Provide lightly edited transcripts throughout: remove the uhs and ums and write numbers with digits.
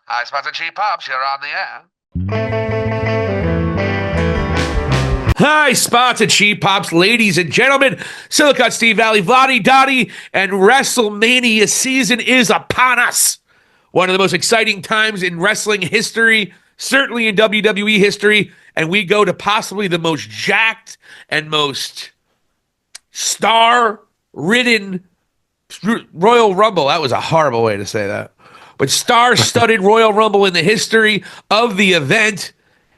Hi, Spots and Cheap Pops. You're on the air. Hi, Spots and Cheap Pops, ladies and gentlemen. Silicon Steve Valley, Vladi Dottie, and WrestleMania season is upon us. One of the most exciting times in wrestling history, certainly in WWE history, and we go to possibly the most jacked and most star-ridden Royal Rumble. That was a horrible way to say that. But star-studded Royal Rumble in the history of the event,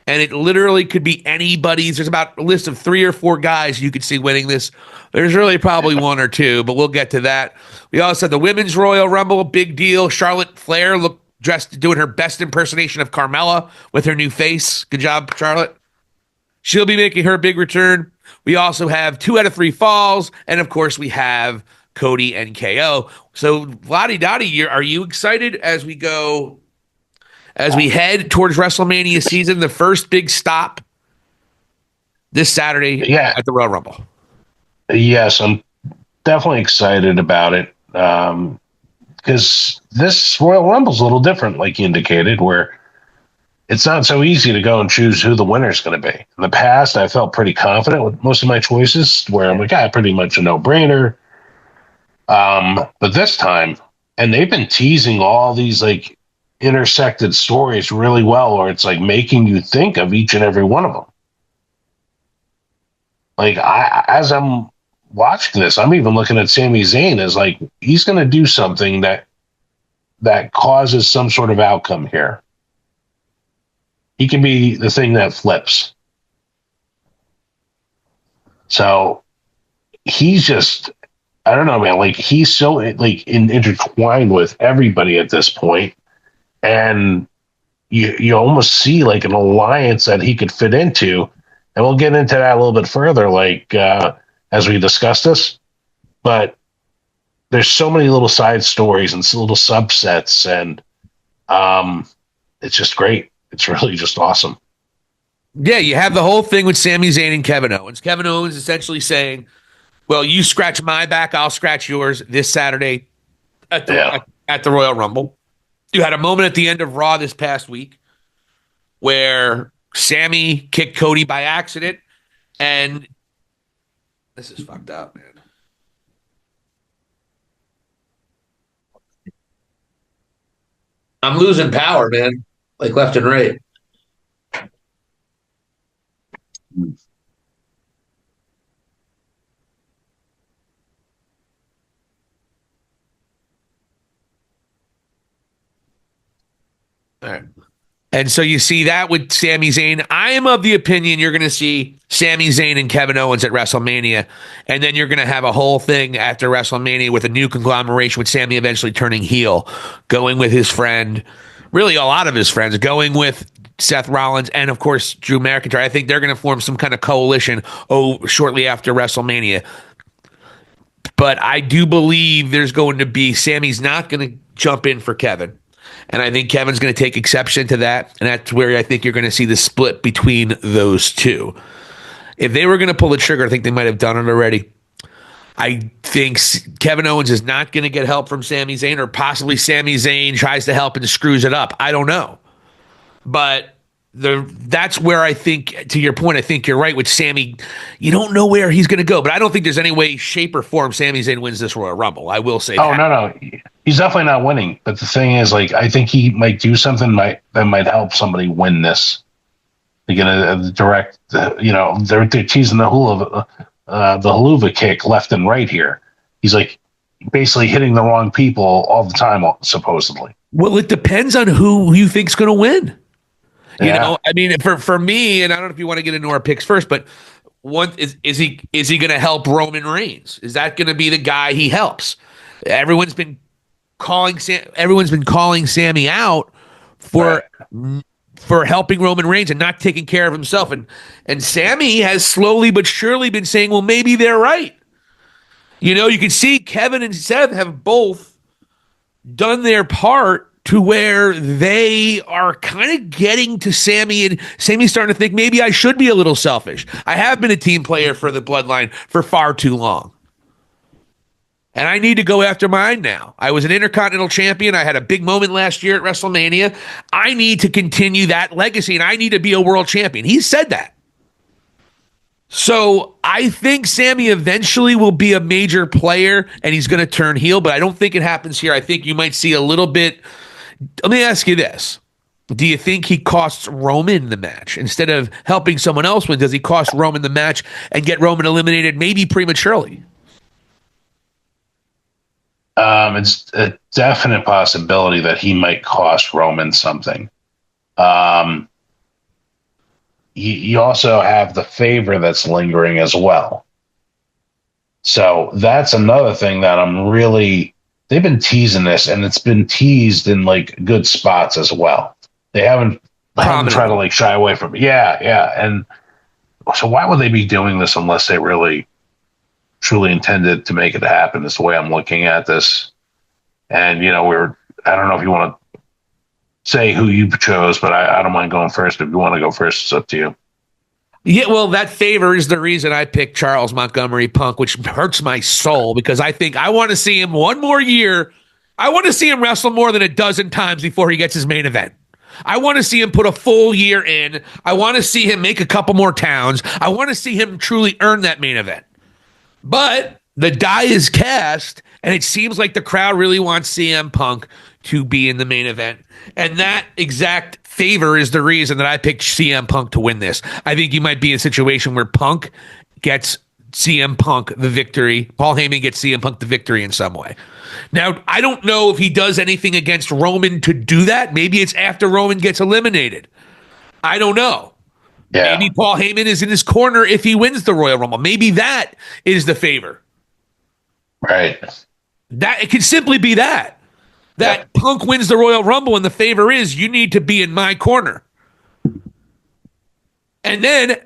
and it literally could be anybody's. There's about a list of 3 or 4 guys you could see winning this. There's really probably 1 or 2, but we'll get to that. We also had the Women's Royal Rumble, big deal. Charlott Flair looked dressed, doing her best impersonation of Carmella with her new face. Good job, Charlotte. She'll be making her big return. We also have 2 out of 3 falls, and of course we have Cody and KO. So, Vladi Dottie, are you excited as we head towards WrestleMania season, the first big stop this Saturday at the Royal Rumble? Yes, I'm definitely excited about it because this Royal Rumble is a little different, like you indicated, where it's not so easy to go and choose who the winner is going to be. In the past, I felt pretty confident with most of my choices, where I'm like, pretty much a no-brainer. But this time, and they've been teasing all these like intersected stories really well, or it's like making you think of each and every one of them. Like as I'm watching this, I'm even looking at Sami Zayn as like he's going to do something that causes some sort of outcome here. He can be the thing that flips. So he's just, I don't know, man. Like he's so like intertwined with everybody at this point, and you almost see like an alliance that he could fit into, and we'll get into that a little bit further, like as we discuss this. But there's so many little side stories and little subsets, and it's just great. It's really just awesome. Yeah, you have the whole thing with Sami Zayn and Kevin Owens. Kevin Owens essentially saying, well, you scratch my back, I'll scratch yours this Saturday at the Royal Rumble. You had a moment at the end of Raw this past week where Sami kicked Cody by accident, and this is fucked up, man. I'm losing power, man, like left and right. All right. And so you see that with Sami Zayn. I am of the opinion you're going to see Sami Zayn and Kevin Owens at WrestleMania, and then you're going to have a whole thing after WrestleMania with a new conglomeration with Sami eventually turning heel, going with his friend, really a lot of his friends, going with Seth Rollins and, of course, Drew McIntyre. I think they're going to form some kind of coalition shortly after WrestleMania. But I do believe there's going to be, Sami's not going to jump in for Kevin. And I think Kevin's going to take exception to that. And that's where I think you're going to see the split between those two. If they were going to pull the trigger, I think they might have done it already. I think Kevin Owens is not going to get help from Sami Zayn, or possibly Sami Zayn tries to help and screws it up. I don't know. But that's where I think, to your point, I think you're right with Sami. You don't know where he's going to go, but I don't think there's any way, shape, or form Sami Zayn wins this Royal Rumble. I will say that. No. He's definitely not winning. But the thing is, like, I think he might do something that might help somebody win this. They're going to direct, they're teasing the haluva kick left and right here. He's like basically hitting the wrong people all the time, supposedly. Well, it depends on who you think's going to win. You know, I mean, for me, and I don't know if you want to get into our picks first, but one is he going to help Roman Reigns? Is that going to be the guy he helps? Everyone's been calling Sami out for helping Roman Reigns and not taking care of himself, and Sami has slowly but surely been saying, well, maybe they're right. You know, you can see Kevin and Seth have both done their part to where they are kind of getting to Sami, and Sami's starting to think, maybe I should be a little selfish. I have been a team player for the Bloodline for far too long. And I need to go after mine now. I was an Intercontinental Champion. I had a big moment last year at WrestleMania. I need to continue that legacy, and I need to be a world champion. He said that. So I think Sammy eventually will be a major player, and he's going to turn heel, but I don't think it happens here. I think you might see a little bit. Let me ask you this. Do you think he costs Roman the match? Instead of helping someone else win, does he cost Roman the match and get Roman eliminated maybe prematurely? It's a definite possibility that he might cost Roman something. You also have the favor that's lingering as well. So that's another thing that they've been teasing this, and it's been teased in like good spots as well. They haven't tried to like shy away from it. Yeah. And so why would they be doing this unless they really truly intended to make it happen? Is the way I'm looking at this. And, I don't know if you want to say who you chose, but I don't mind going first. If you want to go first, it's up to you. Yeah, well, that favor is the reason I picked Charles Montgomery Punk, which hurts my soul because I think I want to see him one more year. I want to see him wrestle more than a dozen times before he gets his main event. I want to see him put a full year in. I want to see him make a couple more towns. I want to see him truly earn that main event. But the die is cast, and it seems like the crowd really wants CM Punk to be in the main event. And that exact favor is the reason that I picked CM Punk to win this. I think you might be in a situation where Punk gets CM Punk the victory. Paul Heyman gets CM Punk the victory in some way. Now, I don't know if he does anything against Roman to do that. Maybe it's after Roman gets eliminated. I don't know. Yeah. Maybe Paul Heyman is in his corner if he wins the Royal Rumble. Maybe that is the favor. Right. That it could simply be that Punk wins the Royal Rumble, and the favor is you need to be in my corner. And then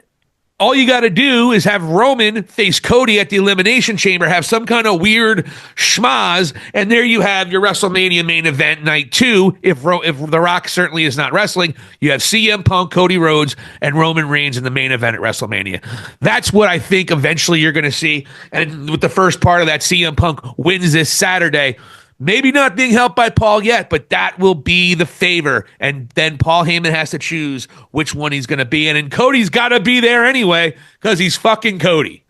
all you got to do is have Roman face Cody at the Elimination Chamber, have some kind of weird schmaz, and there you have your WrestleMania main event night 2. If The Rock certainly is not wrestling, you have CM Punk, Cody Rhodes, and Roman Reigns in the main event at WrestleMania. That's what I think eventually you're going to see. And with the first part of that, CM Punk wins this Saturday. Maybe not being helped by Paul yet, but that will be the favor. And then Paul Heyman has to choose which one he's going to be in. And Cody's got to be there anyway because he's fucking Cody.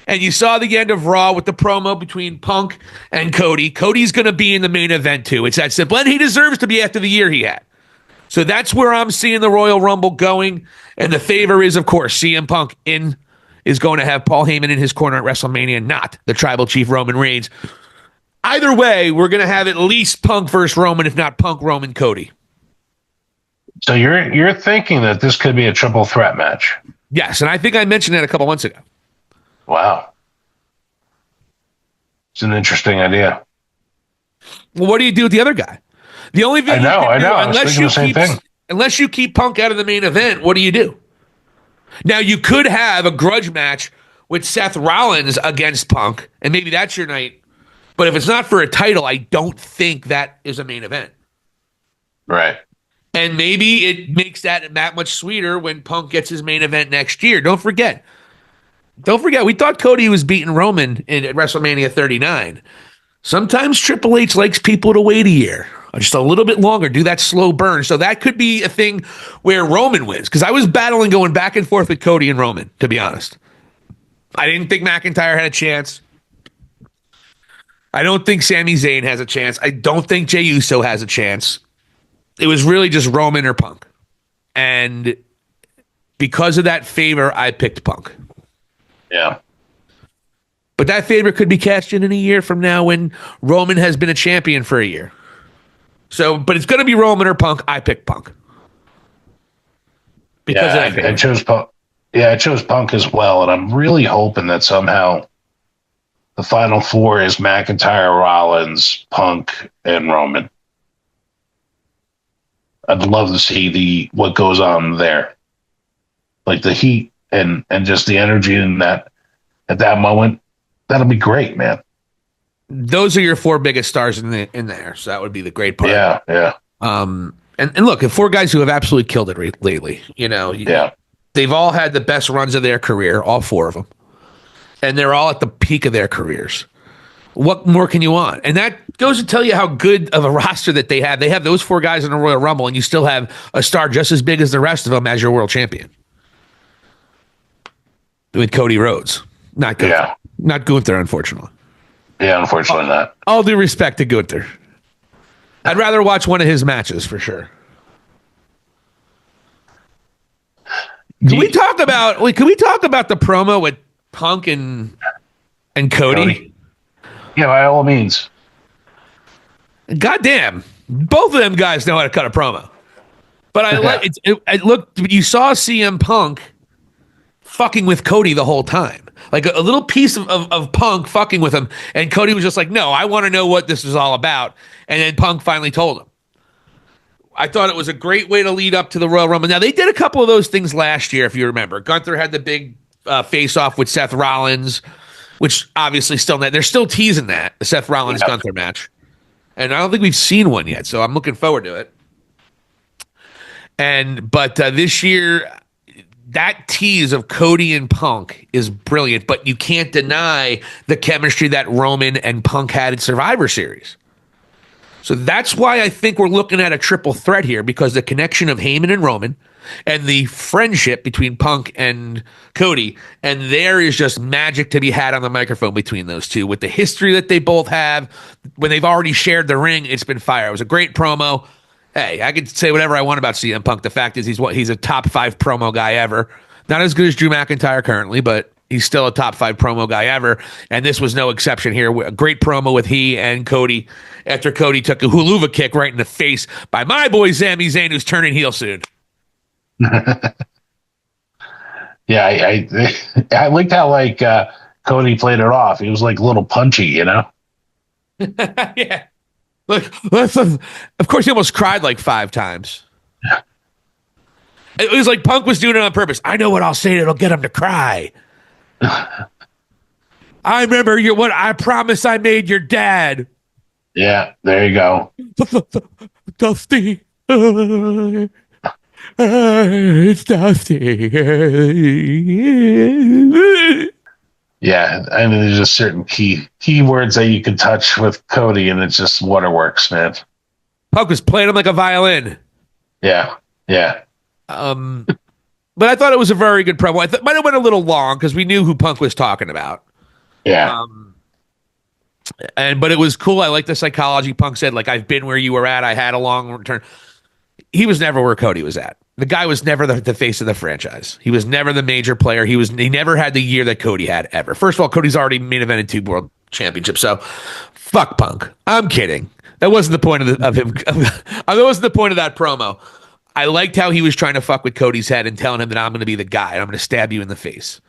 And you saw the end of Raw with the promo between Punk and Cody. Cody's going to be in the main event too. It's that simple. And he deserves to be after the year he had. So that's where I'm seeing the Royal Rumble going. And the favor is, of course, CM Punk is going to have Paul Heyman in his corner at WrestleMania, not the Tribal Chief Roman Reigns. Either way, we're going to have at least Punk versus Roman, if not Punk, Roman, Cody. So you're thinking that this could be a triple threat match? Yes, and I think I mentioned that a couple months ago. Wow. It's an interesting idea. Well, what do you do with the other guy? The only thing I know. I was thinking the same thing. Unless you keep Punk out of the main event, what do you do? Now, you could have a grudge match with Seth Rollins against Punk, and maybe that's your night. But if it's not for a title, I don't think that is a main event. Right. And maybe it makes that much sweeter when Punk gets his main event next year. Don't forget, we thought Cody was beating Roman at WrestleMania 39. Sometimes Triple H likes people to wait a year, just a little bit longer, do that slow burn. So that could be a thing where Roman wins. Because I was battling going back and forth with Cody and Roman, to be honest. I didn't think McIntyre had a chance. I don't think Sami Zayn has a chance. I don't think Jey Uso has a chance. It was really just Roman or Punk. And because of that favor, I picked Punk. Yeah. But that favor could be cashed in a year from now when Roman has been a champion for a year. So, but it's going to be Roman or Punk. I picked Punk. Because of that favor. I chose Punk. Yeah, I chose Punk as well. And I'm really hoping that somehow the final four is McIntyre, Rollins, Punk, and Roman. I'd love to see what goes on there, like the heat and just the energy in that at that moment. That'll be great, man. Those are your 4 biggest stars in there, so that would be the great part. Yeah. And look, if 4 guys who have absolutely killed it lately, they've all had the best runs of their career, all 4 of them. And they're all at the peak of their careers. What more can you want? And that goes to tell you how good of a roster that they have. They have those 4 guys in the Royal Rumble, and you still have a star just as big as the rest of them as your world champion. With Cody Rhodes. Not Gunther. Yeah. Not Gunther, unfortunately. Yeah, unfortunately not. All due respect to Gunther. I'd rather watch one of his matches for sure. Can we talk about the promo with Punk and Cody? Yeah, by all means. Goddamn, both of them guys know how to cut a promo. But I like it. Look, you saw CM Punk fucking with Cody the whole time, like a little piece of Punk fucking with him, and Cody was just like, "No, I want to know what this is all about." And then Punk finally told him. I thought it was a great way to lead up to the Royal Rumble. Now, they did a couple of those things last year, if you remember. Gunther had the big face-off with Seth Rollins, which obviously they're still teasing that, the Seth Rollins-Gunther match. And I don't think we've seen one yet, so I'm looking forward to it. But this year, that tease of Cody and Punk is brilliant, but you can't deny the chemistry that Roman and Punk had in Survivor Series. So that's why I think we're looking at a triple threat here, because the connection of Heyman and Roman and the friendship between Punk and Cody, and there is just magic to be had on the microphone between those two. With the history that they both have, when they've already shared the ring, it's been fire. It was a great promo. Hey, I could say whatever I want about CM Punk. The fact is he's a top 5 promo guy ever. Not as good as Drew McIntyre currently, but he's still a top 5 promo guy ever, and this was no exception here. A great promo with he and Cody after Cody took a huluva kick right in the face by my boy Sami Zayn, who's turning heel soon. Yeah, I liked how Cody played it off. He was like a little punchy, you know? Yeah. Look, of course, he almost cried like 5 times. It was like Punk was doing it on purpose. I know what I'll say that'll get him to cry. I remember what I promised I made your dad. Yeah, there you go. Dusty. It's Dusty. Yeah, I mean, there's just certain key words that you can touch with Cody, and it's just waterworks, man. Punk was playing him like a violin. Yeah. But I thought it was a very good promo. I might have went a little long because we knew who Punk was talking about. Yeah. But it was cool. I like the psychology. Punk said, like, I've been where you were at. I had a long return. He was never where Cody was at. The guy was never the face of the franchise. He was never the major player. He never had the year that Cody had ever. First of all, Cody's already main evented 2 world championships. So fuck Punk. I'm kidding. That wasn't the point of him. That wasn't the point of that promo. I liked how he was trying to fuck with Cody's head and telling him that I'm going to be the guy and I'm going to stab you in the face.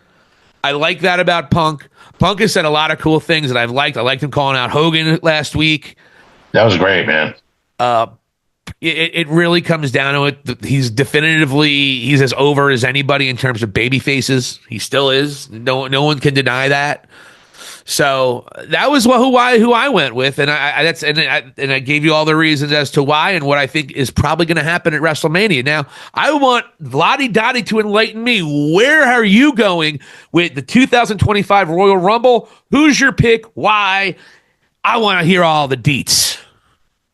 I like that about Punk. Punk has said a lot of cool things that I've liked. I liked him calling out Hogan last week. That was great, man. It really comes down to it. He's as over as anybody in terms of baby faces. He still is. No one can deny that. So that was who I went with, and I gave you all the reasons as to why and what I think is probably going to happen at WrestleMania. Now, I want Lottie Dottie to enlighten me. Where are you going with the 2025 Royal Rumble? Who's your pick? Why? I want to hear all the deets.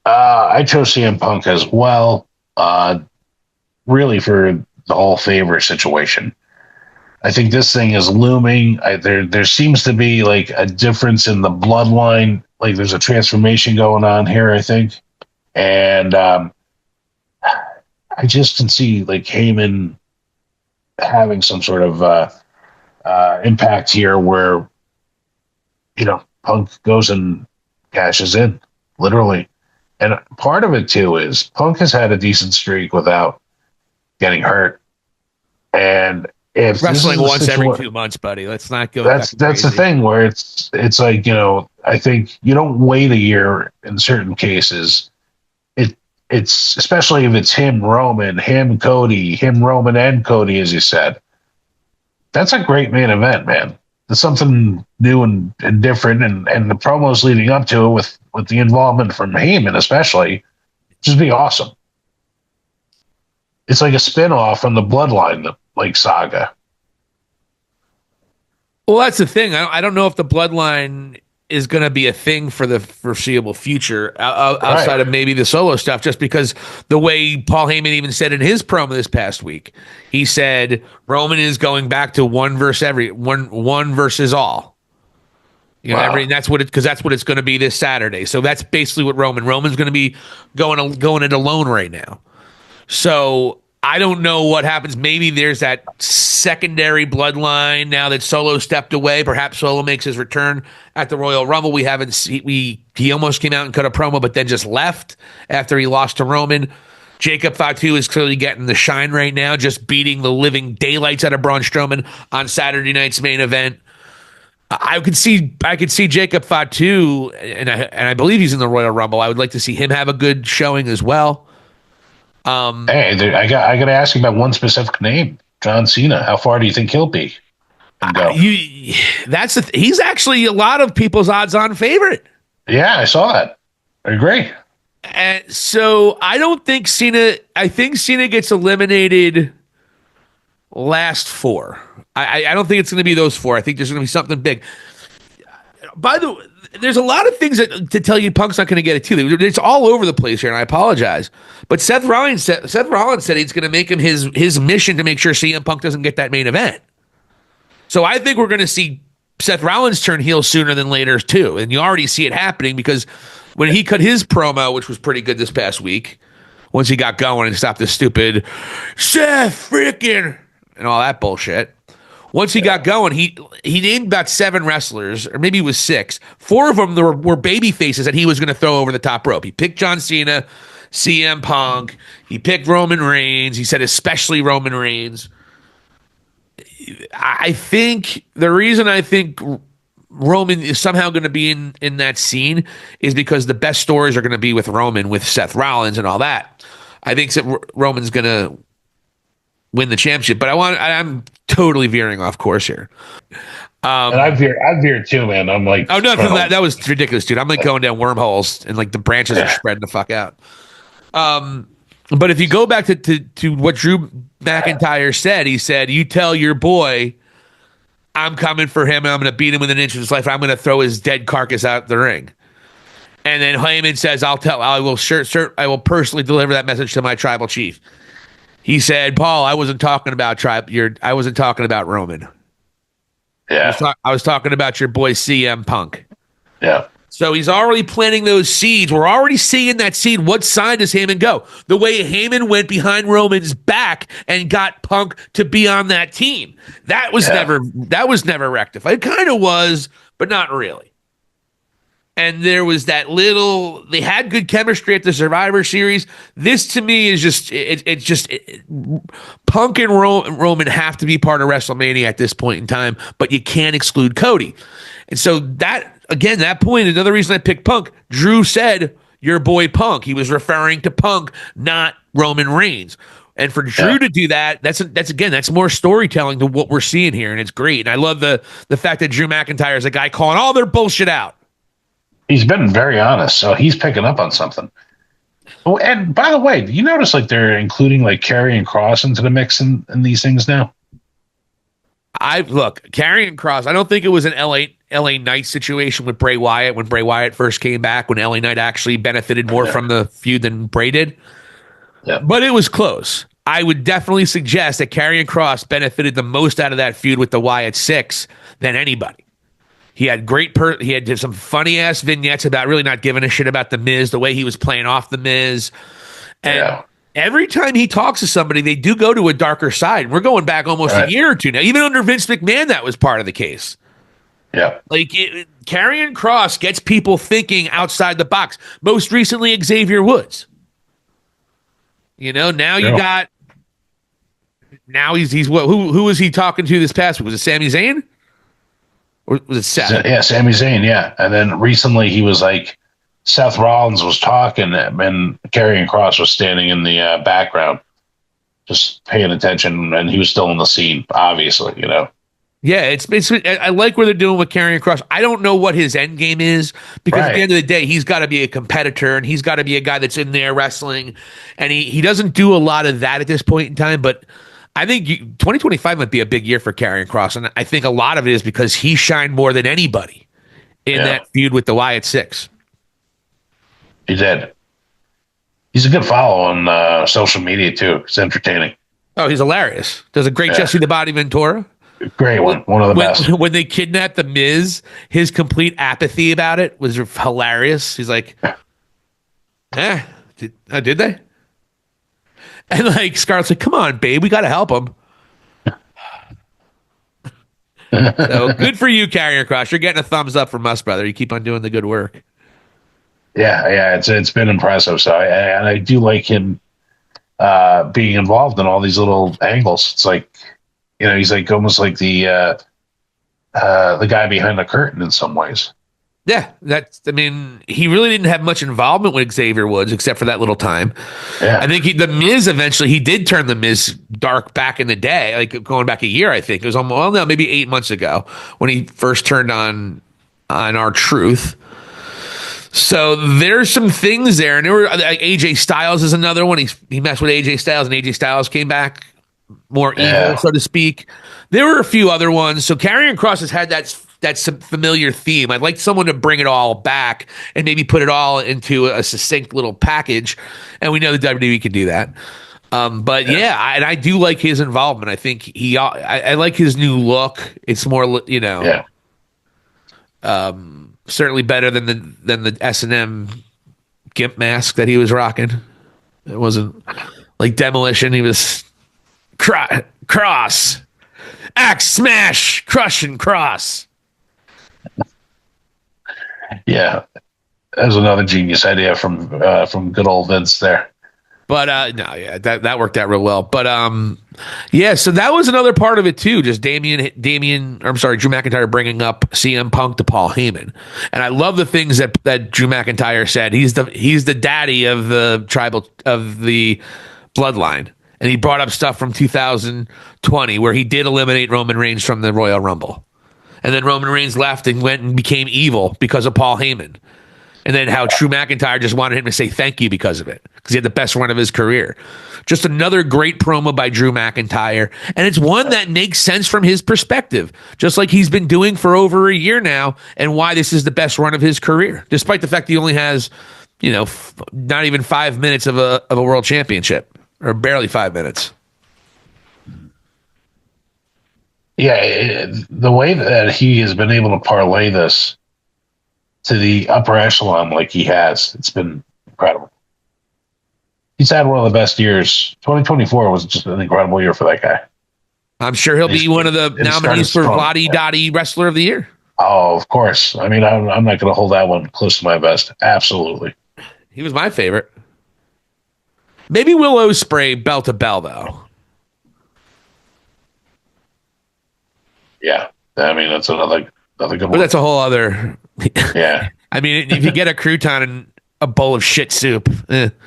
I chose CM Punk as well, really for the whole favor situation. I think this thing is looming. There seems to be like a difference in the bloodline. Like there's a transformation going on here, I think. And I just can see like Heyman having some sort of impact here where, Punk goes and cashes in, literally. And part of it, too, is Punk has had a decent streak without getting hurt. And if wrestling once every 2 months, buddy, let's not go. That's the thing where it's like, I think you don't wait a year in certain cases. It's especially if it's him, Roman, him, Cody, him, Roman, and Cody, as you said. That's a great main event, man. It's something new and different, and the promos leading up to it with the involvement from Heyman especially, just be awesome. It's like a spin-off from the Bloodline saga. Well, that's the thing. I don't know if the Bloodline is going to be a thing for the foreseeable future outside of maybe the solo stuff, just because the way Paul Heyman even said in his promo this past week, he said Roman is going back to one versus all. You know, and that's what it's going to be this Saturday. So that's basically what Roman's going to be going it alone right now. So I don't know what happens. Maybe there's that secondary bloodline now that Solo stepped away. Perhaps Solo makes his return at the Royal Rumble. We haven't seen. He almost came out and cut a promo, but then just left after he lost to Roman. Jacob Fatu is clearly getting the shine right now, just beating the living daylights out of Braun Strowman on Saturday night's main event. I could see Jacob Fatu, and I believe he's in the Royal Rumble. I would like to see him have a good showing as well. Hey, I got to ask you about one specific name, John Cena. How far do you think he'll be? He's actually a lot of people's odds-on favorite. Yeah, I saw that. I agree. And so I don't think Cena. I think Cena gets eliminated last four. I don't think it's going to be those four. I think there's going to be something big. By the way, there's a lot of things to tell you Punk's not going to get it too. It's all over the place here, and I apologize. But Seth Rollins said he's going to make him his mission to make sure CM Punk doesn't get that main event. So I think we're going to see Seth Rollins turn heel sooner than later too, and you already see it happening because when he cut his promo, which was pretty good this past week, once he got going and stopped the stupid Seth freaking and all that bullshit. Once he got going, he named about 7 wrestlers, or maybe it was 6. 4 of them were baby faces that he was going to throw over the top rope. He picked John Cena, CM Punk. He picked Roman Reigns. He said especially Roman Reigns. I think the reason I think Roman is somehow going to be in that scene is because the best stories are going to be with Roman, with Seth Rollins and all that. I think Roman's going to win the championship, but I'm totally veering off course here. And I veered too, man. I'm like, oh no, that was ridiculous, dude. I'm like going down wormholes and like the branches are spreading the fuck out. But if you go back to what Drew McIntyre said, he said, "You tell your boy, I'm coming for him, and I'm going to beat him within an inch of his life. I'm going to throw his dead carcass out the ring." And then Heyman says, I will personally deliver that message to my tribal chief. He said, "Paul, I wasn't talking about I wasn't talking about Roman. Yeah, I was talking about your boy CM Punk." Yeah. So he's already planting those seeds. We're already seeing that seed. What side does Heyman go? The way Heyman went behind Roman's back and got Punk to be on that team. That was never rectified. It kind of was, but not really. And there was that they had good chemistry at the Survivor Series. This to me is just, Punk and Roman have to be part of WrestleMania at this point in time, but you can't exclude Cody. And so that point, another reason I picked Punk, Drew said, your boy Punk. He was referring to Punk, not Roman Reigns. And for Drew to do that, that's more storytelling to what we're seeing here, and it's great. And I love the fact that Drew McIntyre is a guy calling all their bullshit out. He's been very honest, so he's picking up on something. Oh, and by the way, do you notice like they're including like Karrion Kross into the mix in these things now? Karrion Kross, I don't think it was an LA Knight situation with Bray Wyatt when Bray Wyatt first came back, when LA Knight actually benefited more from the feud than Bray did. Yeah. But it was close. I would definitely suggest that Karrion Kross benefited the most out of that feud with the Wyatt Six than anybody. He had he had some funny ass vignettes about really not giving a shit about the Miz, the way he was playing off the Miz. And every time he talks to somebody, they do go to a darker side. We're going back almost a year or two now. Even under Vince McMahon, that was part of the case. Yeah. Like Karrion Kross gets people thinking outside the box. Most recently, Xavier Woods. You know, now you got. Now he's what? Who was he talking to this past week? Was it Sami Zayn? Or was it Seth? Yeah, Sami Zayn, yeah. And then recently he was like, Seth Rollins was talking and Karrion Kross was standing in the background, just paying attention, and he was still in the scene, obviously, you know. Yeah, it's I like what they're doing with Karrion Kross. I don't know what his end game is, because at the end of the day, he's got to be a competitor, and he's got to be a guy that's in there wrestling, and he doesn't do a lot of that at this point in time, but I think 2025 might be a big year for Karrion Kross, and I think a lot of it is because he shined more than anybody in that feud with the Wyatt Six. He did. He's a good follow on social media too. It's entertaining. Oh, he's hilarious. Does a great Jesse the Body Ventura. Great one. One of the best. When they kidnapped the Miz, his complete apathy about it was hilarious. He's like, did they? And like Scarlett's like, come on, babe, we got to help him. So good for you, Karrion Kross. You're getting a thumbs up from us, brother. You keep on doing the good work. Yeah, it's been impressive. So I do like him being involved in all these little angles. It's like, he's like almost like the guy behind the curtain in some ways. Yeah, he really didn't have much involvement with Xavier Woods except for that little time. Yeah. I think the Miz eventually, he did turn the Miz dark back in the day, like going back a year, I think. It was maybe 8 months ago when he first turned on R-Truth. So there's some things there. And there were AJ Styles is another one. He messed with AJ Styles, and AJ Styles came back more evil, so to speak. There were a few other ones. So Karrion Kross has had that familiar theme. I'd like someone to bring it all back and maybe put it all into a succinct little package. And we know the WWE can do that. And I do like his involvement. I think I like his new look. It's more, certainly better than the S&M gimp mask that he was rocking. It wasn't like Demolition. He was Kross, axe smash, crush and cross. Yeah, that was another genius idea from good old Vince there. But that worked out real well. But so that was another part of it too. Just Drew McIntyre bringing up CM Punk to Paul Heyman, and I love the things that Drew McIntyre said. He's the daddy of the bloodline, and he brought up stuff from 2020 where he did eliminate Roman Reigns from the Royal Rumble, and then Roman Reigns left and went and became evil because of Paul Heyman. And then how Drew McIntyre just wanted him to say thank you because of it, because he had the best run of his career. Just another great promo by Drew McIntyre. And it's one that makes sense from his perspective, just like he's been doing for over a year now, and why this is the best run of his career, despite the fact he only has, not even 5 minutes of a world championship, or barely 5 minutes. Yeah, the way that he has been able to parlay this to the upper echelon like he has, it's been incredible. He's had one of the best years. 2024 was just an incredible year for that guy. I'm sure he'll be one of the nominees for Vladi Dottie Wrestler of the Year. Oh, of course. I mean, I'm not going to hold that one close to my vest. Absolutely. He was my favorite. Maybe Will Ospreay bell to bell, though. Yeah. I mean, that's another good one. But that's a whole other... Yeah. I mean, if you get a crouton and a bowl of shit soup. But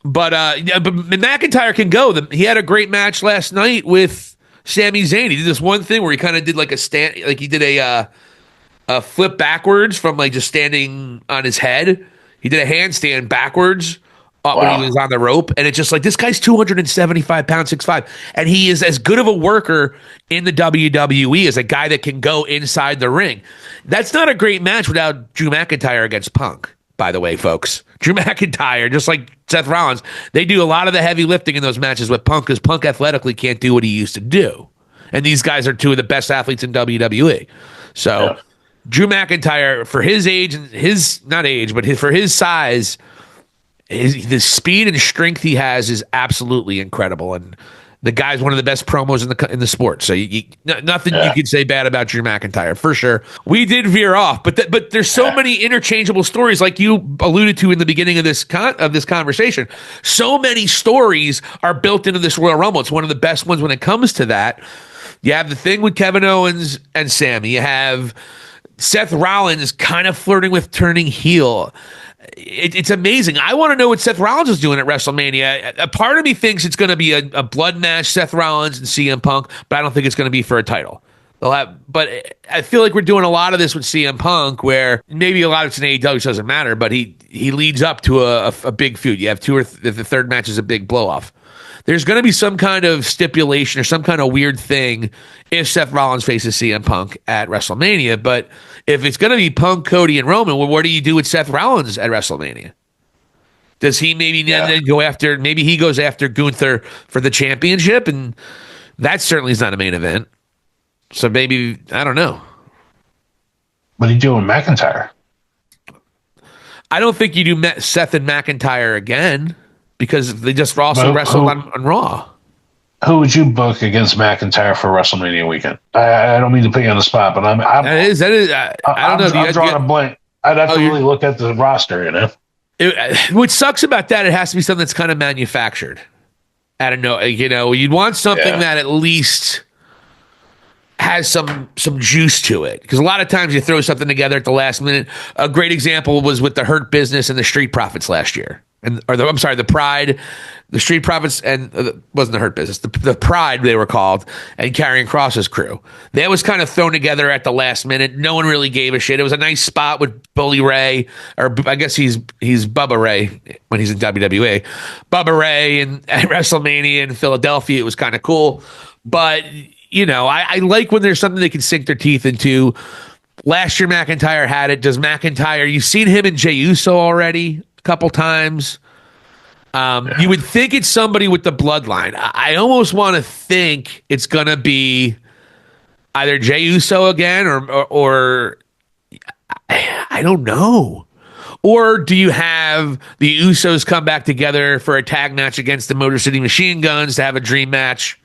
McIntyre can go. He had a great match last night with Sami Zayn. He did this one thing where he kind of did like a stand, like he did a flip backwards from like just standing on his head. He did a handstand backwards when he was on the rope, and it's just like, this guy's 275 pounds, 6'5", and he is as good of a worker in the WWE as a guy that can go inside the ring. That's not a great match without Drew McIntyre against Punk, by the way, folks. Drew McIntyre, just like Seth Rollins, they do a lot of the heavy lifting in those matches with Punk, because Punk athletically can't do what he used to do. And these guys are two of the best athletes in WWE. So Drew McIntyre, for his age, and for his size, the speed and strength he has is absolutely incredible, and the guy's one of the best promos in the sport. So nothing you could say bad about Drew McIntyre, for sure. We did veer off, but there's so many interchangeable stories, like you alluded to in the beginning of this conversation. So many stories are built into this Royal Rumble. It's one of the best ones when it comes to that. You have the thing with Kevin Owens and Sami. You have Seth Rollins kind of flirting with turning heel. It's amazing. I want to know what Seth Rollins is doing at WrestleMania. A part of me thinks it's going to be a blood match, Seth Rollins and CM Punk, but I don't think it's going to be for a title. But I feel like we're doing a lot of this with CM Punk, where maybe a lot of it's in AEW, which doesn't matter, but he leads up to a big feud. You have the third match is a big blow off. There's going to be some kind of stipulation or some kind of weird thing if Seth Rollins faces CM Punk at WrestleMania. But if it's going to be Punk, Cody, and Roman, well, what do you do with Seth Rollins at WrestleMania? Does he maybe then go after? Maybe he goes after Gunther for the championship, and that certainly is not a main event. So maybe, I don't know. What do you do with McIntyre? I don't think you do Seth and McIntyre again because they just also wrestled on Raw. Who would you book against McIntyre for WrestleMania weekend? I don't mean to put you on the spot, but I don't know. I'm drawing a blank. I'd have to really look at the roster, you know? What sucks about that, it has to be something that's kind of manufactured. I don't know. You know, you'd want something that at least has some juice to it, because a lot of times you throw something together at the last minute. A great example was with the Hurt Business and the Street Profits last year, the Pride, the Street Profits, and wasn't the Hurt Business, the Pride they were called, and Karrion Kross's crew. That was kind of thrown together at the last minute. No one really gave a shit. It was a nice spot with Bully Ray, or I guess he's Bubba Ray when he's in WWE. Bubba Ray and at WrestleMania in Philadelphia, it was kind of cool, but. You know, I like when there's something they can sink their teeth into. Last year, McIntyre had it. Does McIntyre? You've seen him and Jey Uso already a couple times. You would think it's somebody with the bloodline. I almost want to think it's going to be either Jey Uso again or I don't know. Or do you have the Usos come back together for a tag match against the Motor City Machine Guns to have a dream match?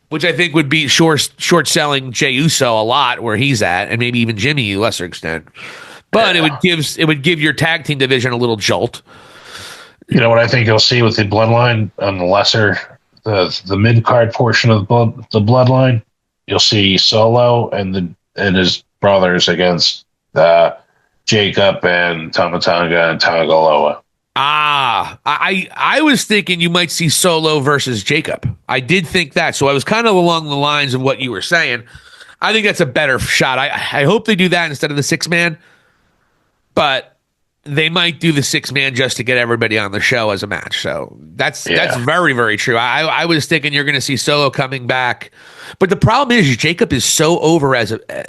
Which I think would be short selling Jey Uso a lot where he's at, and maybe even Jimmy to a lesser extent. But it would give your tag team division a little jolt. You know what I think you'll see with the bloodline on the mid card portion of the bloodline, you'll see Solo and his brothers against Jacob and Tama Tonga and Tagaloa. I was thinking you might see Solo versus Jacob. I did think that. So I was kind of along the lines of what you were saying. I think that's a better shot. I hope they do that instead of the 6-man, but they might do the 6-man just to get everybody on the show as a match. So that's very, very true. I was thinking you're going to see Solo coming back, but the problem is Jacob is so over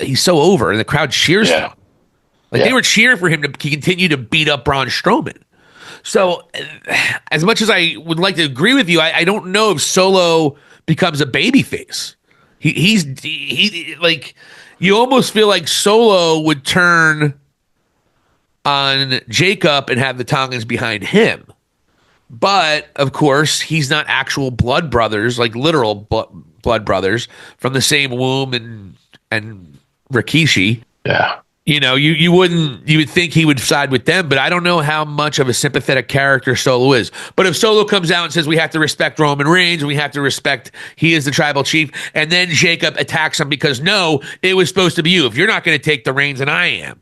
he's so over and the crowd cheers him. They were cheering for him to continue to beat up Braun Strowman. So, as much as I would like to agree with you, I don't know if Solo becomes a babyface. He like you almost feel like Solo would turn on Jacob and have the Tongans behind him. But of course, he's not actual blood brothers, like literal blood brothers from the same womb and Rikishi. Yeah. You know, you would think he would side with them, but I don't know how much of a sympathetic character Solo is. But if Solo comes out and says we have to respect Roman Reigns, we have to respect he is the tribal chief, and then Jacob attacks him because no, it was supposed to be you. If you're not going to take the reins, and I am.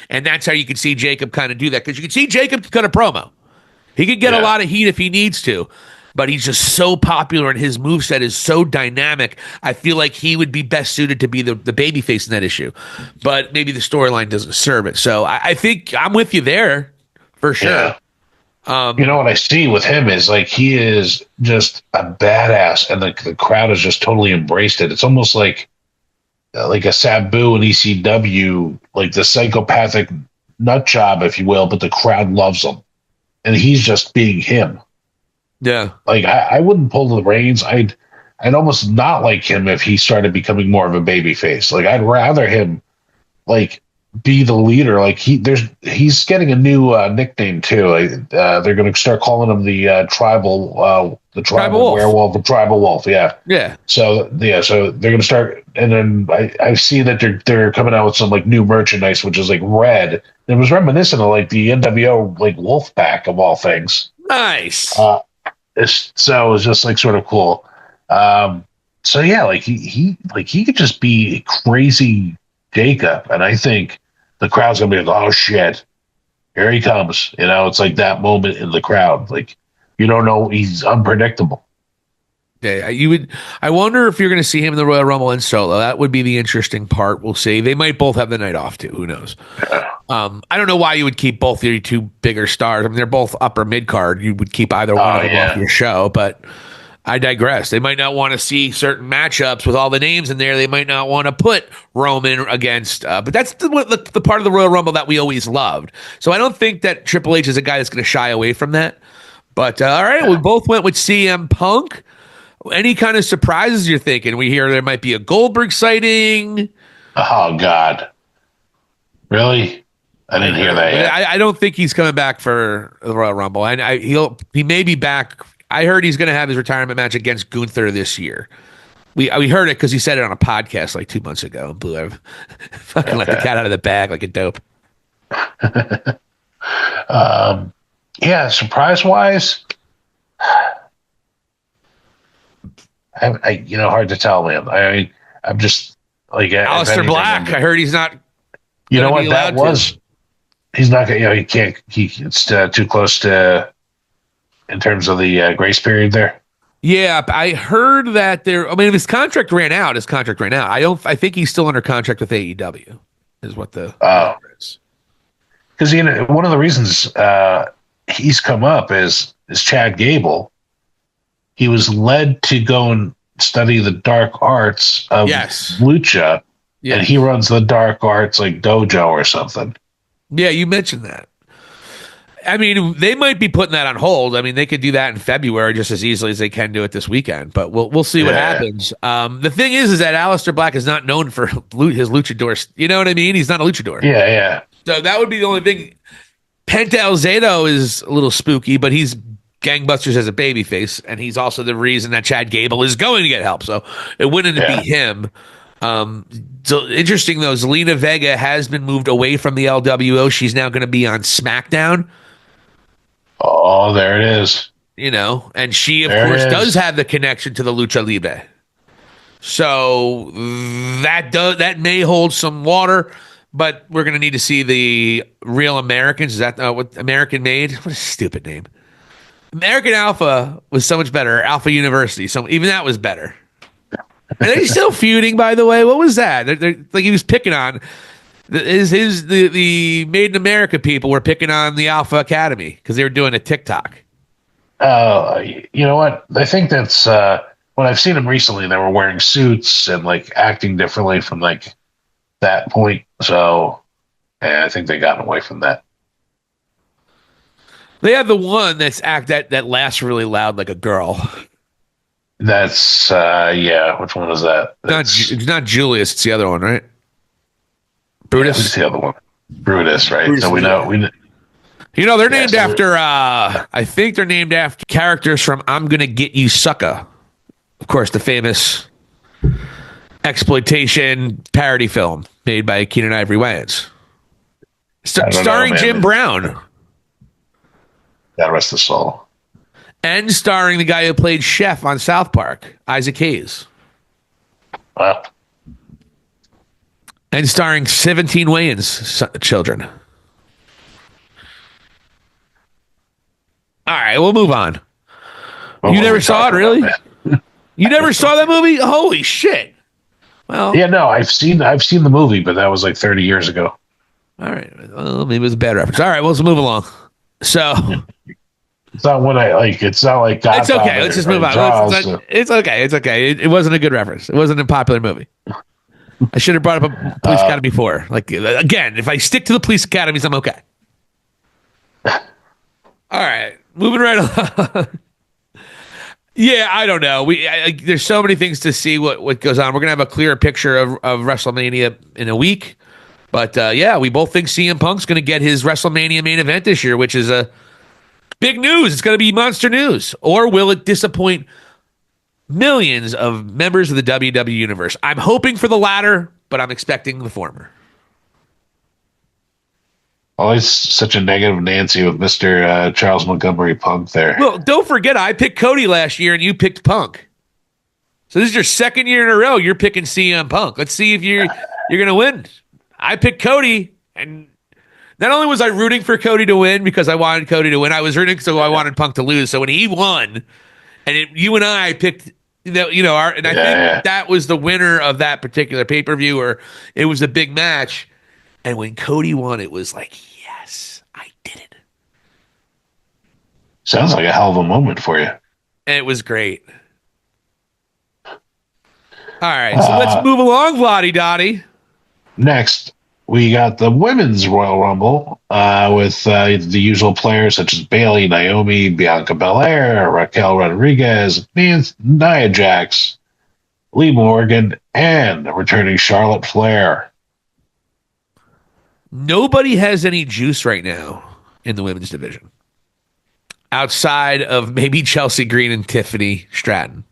And that's how you can see Jacob kind of do that, because you can see Jacob cut a promo. He could get a lot of heat if he needs to. But he's just so popular and his moveset is so dynamic. I feel like he would be best suited to be the babyface in that issue. But maybe the storyline doesn't serve it. So I think I'm with you there for sure. Yeah. You know what I see with him is like he is just a badass and the crowd has just totally embraced it. It's almost like a Sabu in ECW, like the psychopathic nut job, if you will, but the crowd loves him. And he's just being him. Yeah. Like I wouldn't pull the reins. I'd almost not like him if he started becoming more of a baby face. Like I'd rather him like be the leader. Like he's getting a new nickname too. They're going to start calling him the tribal werewolf, the tribal wolf. Yeah. Yeah. So they're going to start. And then I see that they're coming out with some like new merchandise, which is like red. It was reminiscent of like the NWO like wolf pack of all things. Nice. So it was just like sort of cool. So yeah, like he could just be crazy Jacob, and I think the crowd's gonna be like, oh shit, here he comes. You know, it's like that moment in the crowd. Like you don't know, he's unpredictable. Yeah, you would. I wonder if you're going to see him in the Royal Rumble and solo. That would be the interesting part. We'll see. They might both have the night off too. Who knows? I don't know why you would keep both your two bigger stars. I mean, they're both upper mid card. You would keep either one of them off your show, but I digress. They might not want to see certain matchups with all the names in there. They might not want to put Roman against, but that's the part of the Royal Rumble that we always loved. So I don't think that Triple H is a guy that's going to shy away from that. But all right, we both went with CM Punk. Any kind of surprises you're thinking? We hear there might be a Goldberg sighting. Oh, God. Really? I didn't hear that yet. I don't think he's coming back for the Royal Rumble. And he may be back. I heard he's going to have his retirement match against Gunther this year. We heard it because he said it on a podcast like 2 months ago. Fucking let the cat out of the bag like a dope. Yeah, surprise-wise, hard to tell, man. I'm just like Aleister Black. I heard he's not. You know what that was? He's not gonna. He can't. It's too close to in terms of the grace period there. Yeah, I heard that there. I mean, if his contract ran out, I think he's still under contract with AEW. Is what the is. Because one of the reasons he's come up is Chad Gable. He was led to go and study the dark arts of lucha, and he runs the dark arts like dojo or something. Yeah, you mentioned that. I mean, they might be putting that on hold. I mean, they could do that in February just as easily as they can do it this weekend. But we'll see what happens. The thing is that Aleister Black is not known for his luchador. You know what I mean? He's not a luchador. Yeah. So that would be the only thing. Penta El Zayto is a little spooky, but he's gangbusters as a babyface, and he's also the reason that Chad Gable is going to get help. So it wouldn't be him. So interesting though, Zelina Vega has been moved away from the LWO. She's now going to be on SmackDown. Oh, there it is. And she, of course, does have the connection to the Lucha Libre. So that may hold some water, but we're going to need to see the Real Americans. Is that what American Made? What a stupid name. American Alpha was so much better. Alpha University. So even that was better. Are they still feuding, by the way? What was that? They're like he was picking on the Made in America people were picking on the Alpha Academy because they were doing a TikTok. You know what? I think that's when I've seen them recently. They were wearing suits and like acting differently from like that point. So I think they got away from that. They have the one that laughs really loud like a girl. That's Which one is that? It's not Julius. It's the other one, right? Brutus. Yeah, it's the other one. Brutus, right? Brutus, so we know. They're named after. I think they're named after characters from "I'm Gonna Get You, Sucker." Of course, the famous exploitation parody film made by Keenan Ivory Wayans, starring Jim Brown. God rest his soul. And starring the guy who played Chef on South Park, Isaac Hayes. Wow. And starring 17 Wayans children. All right, we'll move on. You never saw it, really? You never saw that movie? Holy shit! Well, yeah, no, I've seen the movie, but that was like 30 years ago. All right, well, maybe it was a bad reference. All right, well, let's move along. So. It's not what I like. It's not like Godfather. It's okay. Let's just move on. It's okay. It's okay. It wasn't a good reference. It wasn't a popular movie. I should have brought up a Police Academy 4. Like, again, if I stick to the Police Academies, I'm okay. All right. Moving right along. Yeah, I don't know. There's so many things to see what goes on. We're going to have a clearer picture of WrestleMania in a week. But, we both think CM Punk's going to get his WrestleMania main event this year, which is a big news. It's going to be monster news. Or will it disappoint millions of members of the WWE Universe? I'm hoping for the latter, but I'm expecting the former. Always such a negative Nancy with Mr. Charles Montgomery Punk there. Well, don't forget, I picked Cody last year and you picked Punk. So this is your second year in a row you're picking CM Punk. Let's see if you're going to win. I picked Cody, and not only was I rooting for Cody to win because I wanted Cody to win, I was rooting so I wanted Punk to lose. So when he won, and you and I picked And I think that was the winner of that particular pay-per-view, or it was a big match. And when Cody won, it was like, yes, I did it. Sounds like a hell of a moment for you. And it was great. All right, so let's move along, Vladdy Dottie. Next, we got the Women's Royal Rumble with the usual players such as Bayley, Naomi, Bianca Belair, Raquel Rodriguez, Nia Jax, Lee Morgan, and returning Charlott Flair. Nobody has any juice right now in the women's division outside of maybe Chelsea Green and Tiffany Stratton.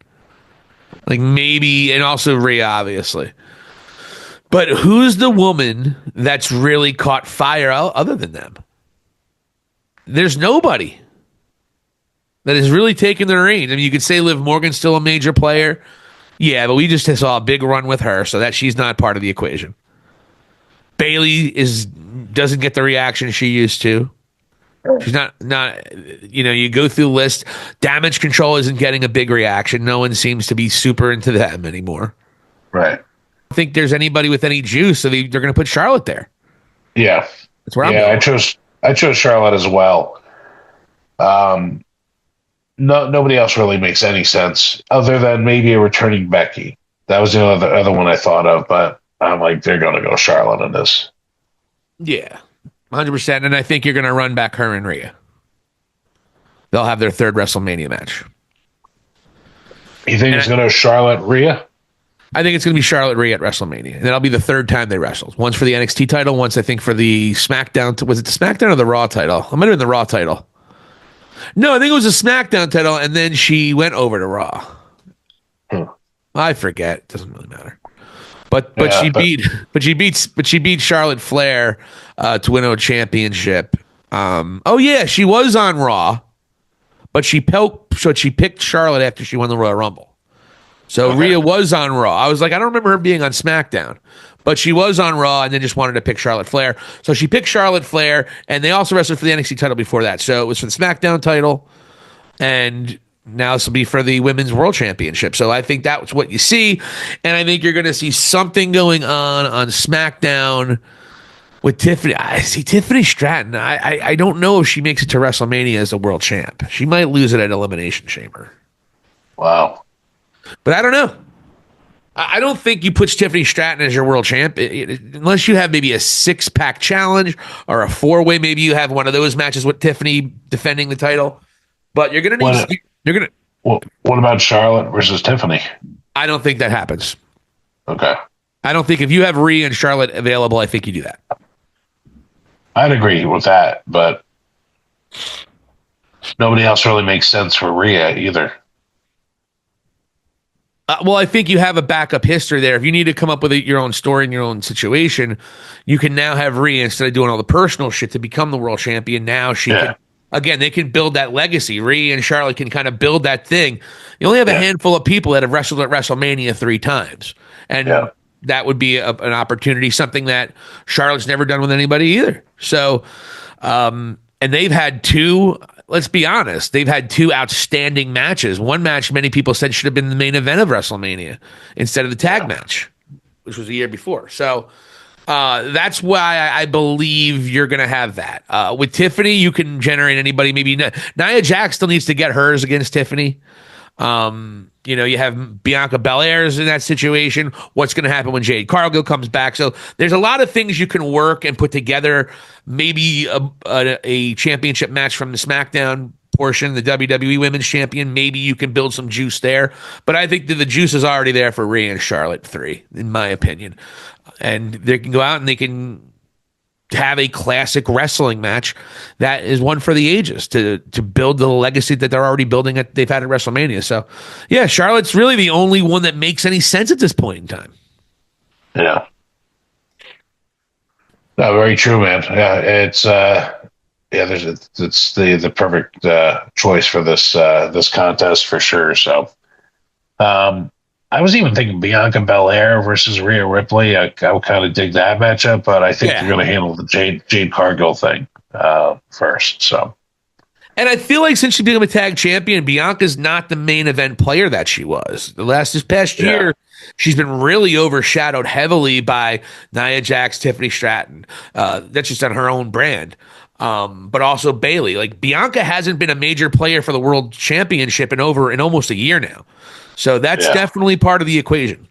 Like maybe, and also Rhea, obviously. But who's the woman that's really caught fire other than them? There's nobody that has really taken the reins. I mean, you could say Liv Morgan's still a major player. Yeah, but we just saw a big run with her, so that she's not part of the equation. Bayley doesn't get the reaction she used to. She's not. You go through the list. Damage Control isn't getting a big reaction. No one seems to be super into them anymore. Right. I don't think there's anybody with any juice, so they're going to put Charlotte there. Yeah. That's where I'm going. I chose Charlotte as well. Nobody else really makes any sense other than maybe a returning Becky. That was the other one I thought of, but I'm like, they're going to go Charlotte in this. Yeah, 100%. And I think you're going to run back her and Rhea. They'll have their third WrestleMania match. You think it's going to Charlotte Rhea? I think it's going to be Charlotte Rhea at WrestleMania. And that'll be the third time they wrestled. Once for the NXT title, once I think for the SmackDown. Was it the SmackDown or the Raw title? It might have been the Raw title. No, I think it was a SmackDown title, and then she went over to Raw. I forget. It doesn't really matter. But she beat Charlotte Flair to win a championship. She was on Raw, but she picked Charlotte after she won the Royal Rumble. So Rhea was on Raw. I was like, I don't remember her being on SmackDown, but she was on Raw and then just wanted to pick Charlotte Flair. So she picked Charlotte Flair, and they also wrestled for the NXT title before that. So it was for the SmackDown title, and now this will be for the Women's World Championship. So I think that's what you see. And I think you're going to see something going on SmackDown with Tiffany. I see Tiffany Stratton. I don't know if she makes it to WrestleMania as a world champ. She might lose it at Elimination Chamber. Wow. But I don't know. I don't think you put Tiffany Stratton as your world champ unless you have maybe a 6-pack challenge or a 4-way. Maybe you have one of those matches with Tiffany defending the title. But you're going to need... What about Charlotte versus Tiffany? I don't think that happens. Okay. I don't think if you have Rhea and Charlotte available, I think you do that. I'd agree with that, but nobody else really makes sense for Rhea either. Well, I think you have a backup history there. If you need to come up with your own story and your own situation, you can now have Rhea, instead of doing all the personal shit to become the world champion. Now she can. Again, they can build that legacy. Rhea and Charlotte can kind of build that thing. You only have a handful of people that have wrestled at WrestleMania 3 times. And that would be an opportunity, something that Charlotte's never done with anybody either. So, and they've had 2, let's be honest, they've had 2 outstanding matches. One match many people said should have been the main event of WrestleMania instead of the tag match, which was the year before. So, that's why I believe you're going to have that. With Tiffany, you can generate anybody. Maybe Nia Jax still needs to get hers against Tiffany. You have Bianca Belair's in that situation. What's going to happen when Jade Cargill comes back? So there's a lot of things you can work and put together. Maybe a championship match from the SmackDown portion, the WWE Women's Champion. Maybe you can build some juice there. But I think that the juice is already there for Rhea and Charlotte 3, in my opinion. And they can go out and they can have a classic wrestling match that is one for the ages to build the legacy that they're already building they've had at WrestleMania. So, yeah, Charlotte's really the only one that makes any sense at this point in time. Yeah. No, very true, man. Yeah, it's it's the perfect choice for this contest for sure. So, I was even thinking Bianca Belair versus Rhea Ripley. I kind of dig that matchup, but I think they're going to handle the Jade Cargill thing first. So, And I feel like since she became a tag champion, Bianca's not the main event player that she was. This past year, she's been really overshadowed heavily by Nia Jax, Tiffany Stratton. That's just on her own brand. But also Bayley. Like Bianca hasn't been a major player for the World Championship in almost a year now. So that's definitely part of the equation.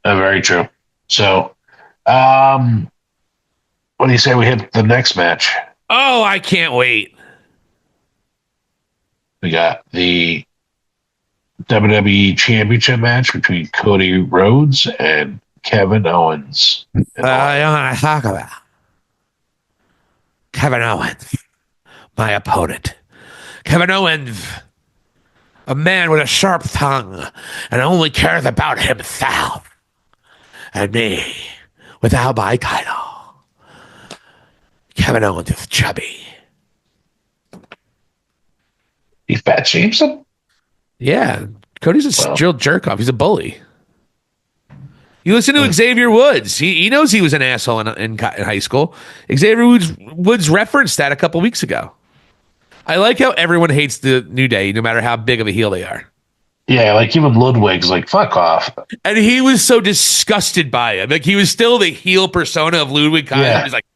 Very true. So, what do you say we hit the next match? Oh, I can't wait. We got the WWE Championship match between Cody Rhodes and Kevin Owens. I want to talk about Kevin Owens, my opponent. Kevin Owens, a man with a sharp tongue and only cares about himself and me without my title. Kevin Owens is chubby. He fat shames him? Yeah. Cody's a still jerk off. He's a bully. You listen to Xavier Woods. He knows he was an asshole in high school. Xavier Woods referenced that a couple weeks ago. I like how everyone hates the New Day, no matter how big of a heel they are. Yeah, like even Ludwig's like, fuck off. And he was so disgusted by it. Like he was still the heel persona of Ludwig Kaiser. Yeah. He was like,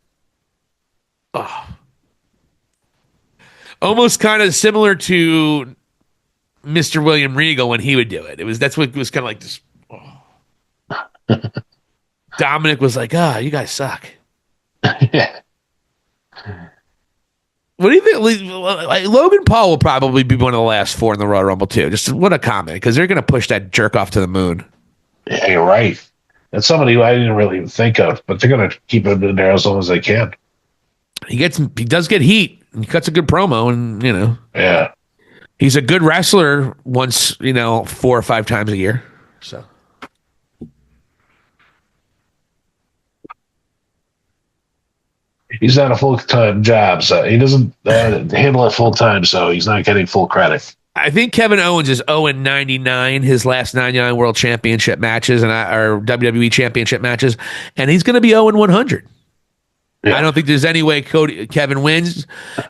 oh. Almost kind of similar to Mr. William Regal when he would do it. That's what it was kind of like this. Oh. Dominic was like, you guys suck. Yeah. What do you think? Like, Logan Paul will probably be one of the last 4 in the Royal Rumble too. Just what a comment, because they're going to push that jerk off to the moon. Yeah, you're right. That's somebody who I didn't really even think of, but they're going to keep him in there as long as they can. He does get heat. He cuts a good promo, and Yeah. he's a good wrestler once 4 or 5 times a year. So. He's not a full-time job, so he doesn't handle it full-time, so he's not getting full credit. I think Kevin Owens is 0-99, his last 99 World Championship matches or WWE Championship matches, and he's going to be 0-100. Yeah. I don't think there's any way Kevin wins,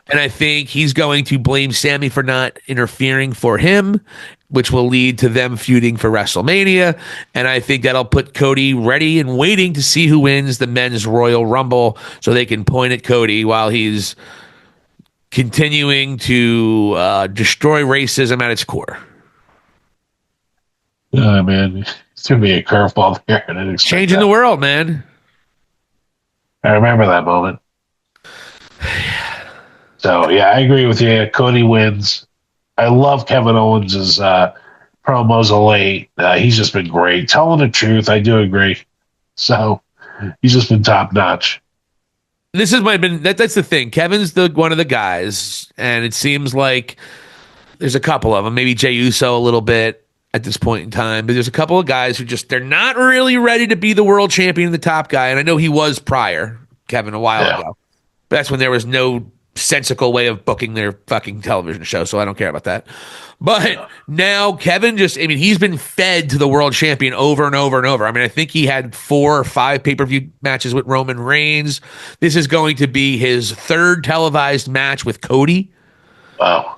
and I think he's going to blame Sammy for not interfering for him, which will lead to them feuding for WrestleMania, and I think that'll put Cody ready and waiting to see who wins the Men's Royal Rumble so they can point at Cody while he's continuing to destroy racism at its core. Oh, man. It's going to be a curveball there. Changing the world, man. I remember that moment. So, yeah, I agree with you. Cody wins. I love Kevin Owens' promos of late. He's just been great. Telling the truth, I do agree. So, he's just been top notch. This has been that's the thing. Kevin's one of the guys, and it seems like there's a couple of them. Maybe Jey Uso a little bit at this point in time, but there's a couple of guys who they're not really ready to be the world champion, the top guy. And I know he was prior, Kevin, a while ago. But that's when there was no sensical way of booking their fucking television show, so I don't care about that. But now Kevin he's been fed to the world champion over and over and over. I mean, I think he had 4 or 5 pay-per-view matches with Roman Reigns. This is going to be his 3rd televised match with Cody. Wow.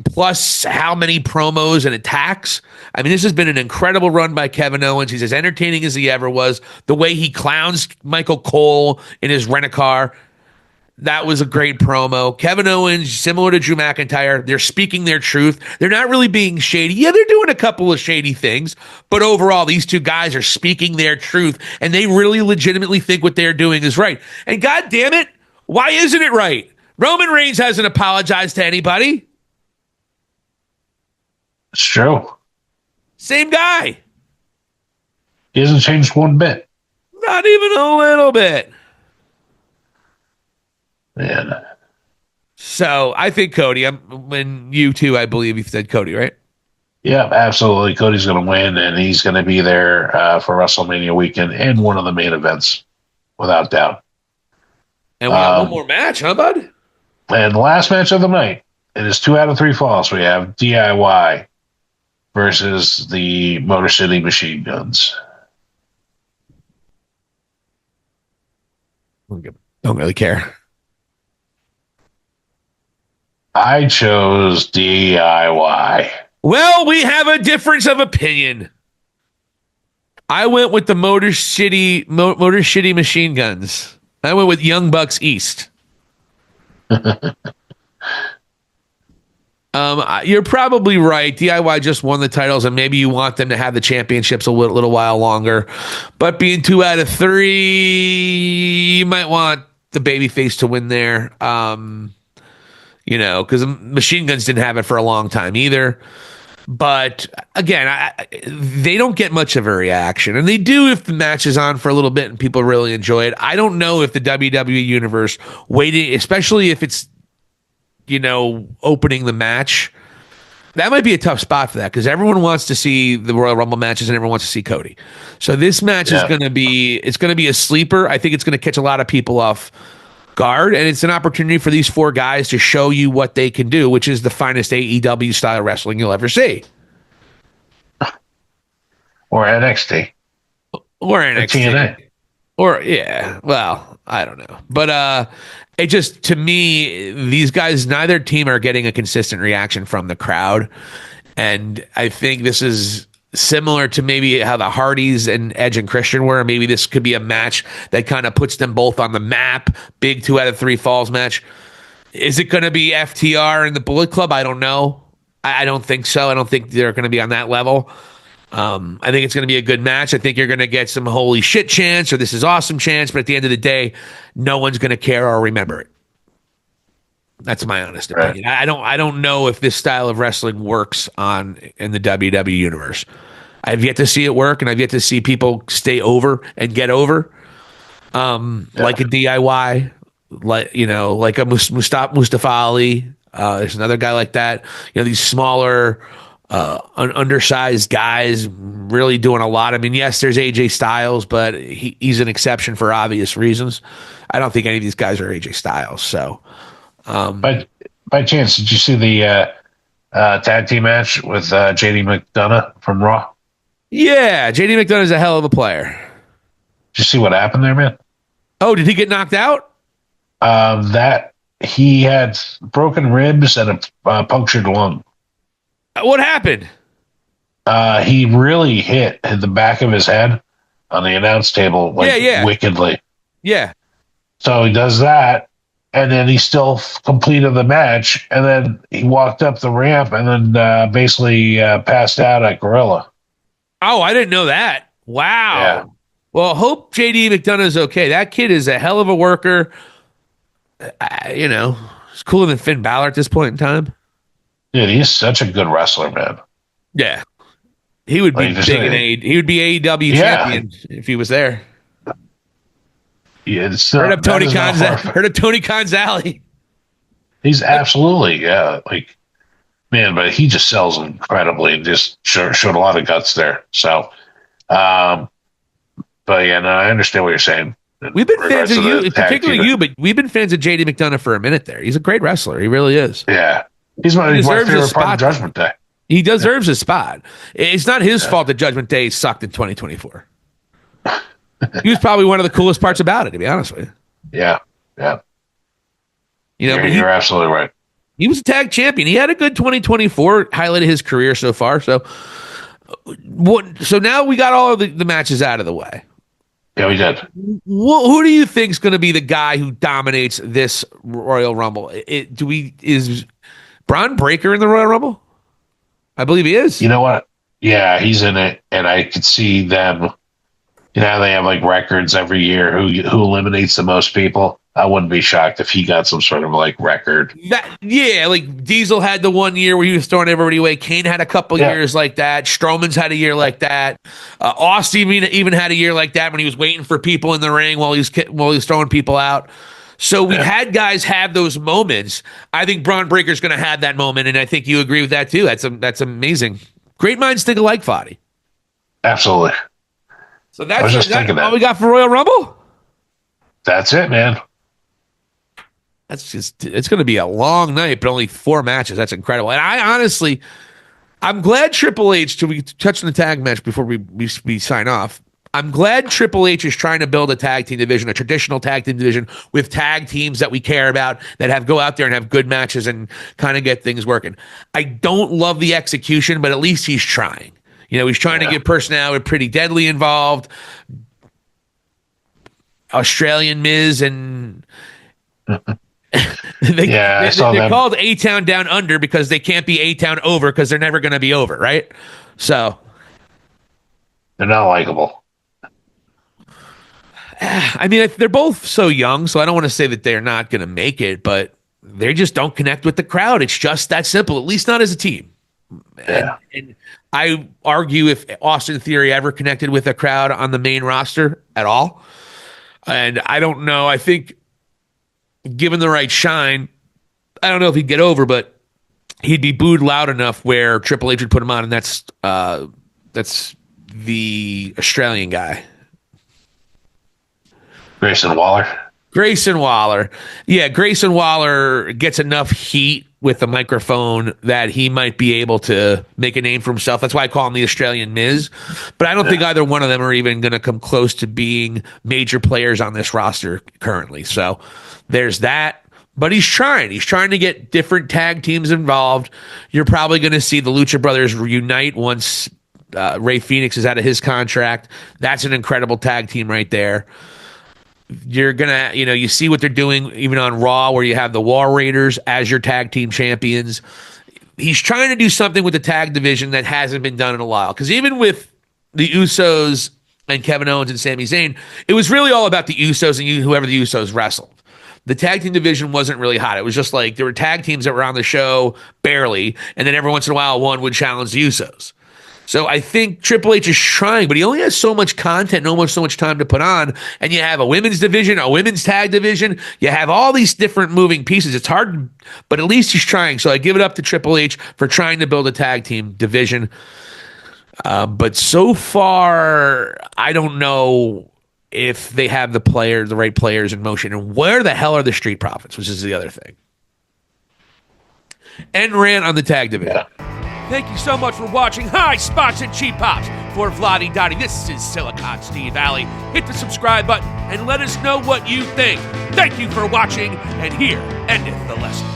Plus how many promos and attacks. I mean, this has been an incredible run by Kevin Owens. He's as entertaining as he ever was. The way he clowns Michael Cole in his rent-a-car, that was a great promo. Kevin Owens, similar to Drew McIntyre, they're speaking their truth. They're not really being shady. Yeah, they're doing a couple of shady things, but overall, these two guys are speaking their truth, and they really legitimately think what they're doing is right. And God damn it, why isn't it right? Roman Reigns hasn't apologized to anybody. It's true. Same guy. He hasn't changed one bit. Not even a little bit. Man. So I think Cody. When you two, I believe you said Cody, right? Yeah, absolutely. Cody's going to win, and he's going to be there for WrestleMania weekend and one of the main events, without doubt. And we got one more match, huh, bud? And the last match of the night, it is 2 out of 3 falls. We have DIY versus the Motor City Machine Guns. Don't really care. I chose DIY. Well, we have a difference of opinion. I went with the Motor City Machine Guns. I went with Young Bucks East. You're probably right. DIY just won the titles, and maybe you want them to have the championships a little while longer. But being 2 out of 3, you might want the babyface to win there. Because Machine Guns didn't have it for a long time either. But again, they don't get much of a reaction, and they do if the match is on for a little bit and people really enjoy it. I don't know if the WWE Universe waiting, especially if it's opening the match, that might be a tough spot for that because everyone wants to see the Royal Rumble matches and everyone wants to see Cody. So this match is going to be a sleeper. I think it's going to catch a lot of people off guard, and it's an opportunity for these 4 guys to show you what they can do, which is the finest AEW style wrestling you'll ever see. Or NXT. Or NXT. TNA. Or, yeah, well, I don't know. But it just, to me, these guys, neither team are getting a consistent reaction from the crowd. And I think this is similar to maybe how the Hardys and Edge and Christian were. Maybe this could be a match that kind of puts them both on the map. Big 2 out of 3 falls match. Is it going to be FTR and the Bullet Club? I don't know. I don't think so. I don't think they're going to be on that level. I think it's going to be a good match. I think you're going to get some holy shit chants or this is awesome chants, but at the end of the day, no one's going to care or remember it. That's my honest opinion. I don't know if this style of wrestling works in the WWE Universe. I've yet to see it work, and I've yet to see people stay over and get over. Like a DIY, like a Mustafa Ali. There's another guy like that. These smaller, undersized guys really doing a lot. I mean, yes, there's AJ Styles, but he's an exception for obvious reasons. I don't think any of these guys are AJ Styles. So, by chance, did you see the tag team match with JD McDonough from Raw? Yeah, JD McDonough is a hell of a player. Did you see what happened there, man? Oh, did he get knocked out? That he had broken ribs and a punctured lung. What happened? He really hit the back of his head on the announce table wickedly. Yeah. So he does that, and then he still completed the match, and then he walked up the ramp and then basically passed out at Gorilla. Oh, I didn't know that. Wow. Yeah. Well, hope JD McDonough is okay. That kid is a hell of a worker. He's cooler than Finn Balor at this point in time. Dude, he's such a good wrestler, man. Yeah. He would be big in he would be AEW champion if he was there. Yeah, heard of Tony Khan's Alley. He's absolutely, but he just sells incredibly and just showed a lot of guts there. So, but yeah, no, I understand what you're saying. We've been fans of you, particularly you, but we've been fans of JD McDonough for a minute there. He's a great wrestler. He really is. Yeah. He's my favorite part of Judgment Day. He deserves a spot. It's not his fault that Judgment Day sucked in 2024. He was probably one of the coolest parts about it, to be honest with you. Yeah. Yeah. You're absolutely right. He was a tag champion. He had a good 2024, highlighted his career so far. So now we got all of the matches out of the way. Yeah, we did. Who do you think is going to be the guy who dominates this Royal Rumble? Is Braun Breaker in the Royal Rumble? I believe he is. You know what? Yeah, he's in it, and I could see them. They have records every year who eliminates the most people. I wouldn't be shocked if he got some sort of record. Diesel had the 1 year where he was throwing everybody away. Kane had a couple years like that. Strowman's had a year like that. Austin even had a year like that when he was waiting for people in the ring while he was throwing people out. So we've had guys have those moments. I think Braun Breaker's going to have that moment, and I think you agree with that too. That's amazing. Great minds think alike, Foddy. Absolutely. So that's all we got for Royal Rumble? That's it, man. It's going to be a long night, but only 4 matches. That's incredible. And I'm glad Triple H, we touch on the tag match before we sign off. I'm glad Triple H is trying to build a tag team division, a traditional tag team division with tag teams that we care about, that go out there and have good matches and kind of get things working. I don't love the execution, but at least he's trying. He's trying to get personality with Pretty Deadly involved, Australian Miz, and they're called A-Town Down Under because they can't be A-Town Over because they're never going to be over, right? So they're not likable. I mean, they're both so young, so I don't want to say that they're not going to make it, but they just don't connect with the crowd. It's just that simple, at least not as a team. Yeah. And I argue if Austin Theory ever connected with a crowd on the main roster at all. And I don't know. I think given the right shine, I don't know if he'd get over, but he'd be booed loud enough where Triple H would put him on, and that's the Australian guy. Grayson Waller. Yeah, Grayson Waller gets enough heat with the microphone that he might be able to make a name for himself. That's why I call him the Australian Miz. But I don't think either one of them are even going to come close to being major players on this roster currently. So there's that. But he's trying. He's trying to get different tag teams involved. You're probably going to see the Lucha Brothers reunite once Rey Fenix is out of his contract. That's an incredible tag team right there. You're gonna, you see what they're doing even on Raw, where you have the War Raiders as your tag team champions. He's trying to do something with the tag division that hasn't been done in a while. Because even with the Usos and Kevin Owens and Sami Zayn, it was really all about the Usos and whoever the Usos wrestled. The tag team division wasn't really hot. It was just like there were tag teams that were on the show barely, and then every once in a while one would challenge the Usos. So I think Triple H is trying, but he only has so much content, so much time to put on. And you have a women's division, a women's tag division. You have all these different moving pieces. It's hard, but at least he's trying. So I give it up to Triple H for trying to build a tag team division. But so far, I don't know if they have the right players in motion. And where the hell are the Street Profits, which is the other thing. End rant on the tag division. Yeah. Thank you so much for watching High Spots and Cheap Pops. For Vladi Dottie, this is Silicon Steve Alley. Hit the subscribe button and let us know what you think. Thank you for watching, and here endeth the lesson.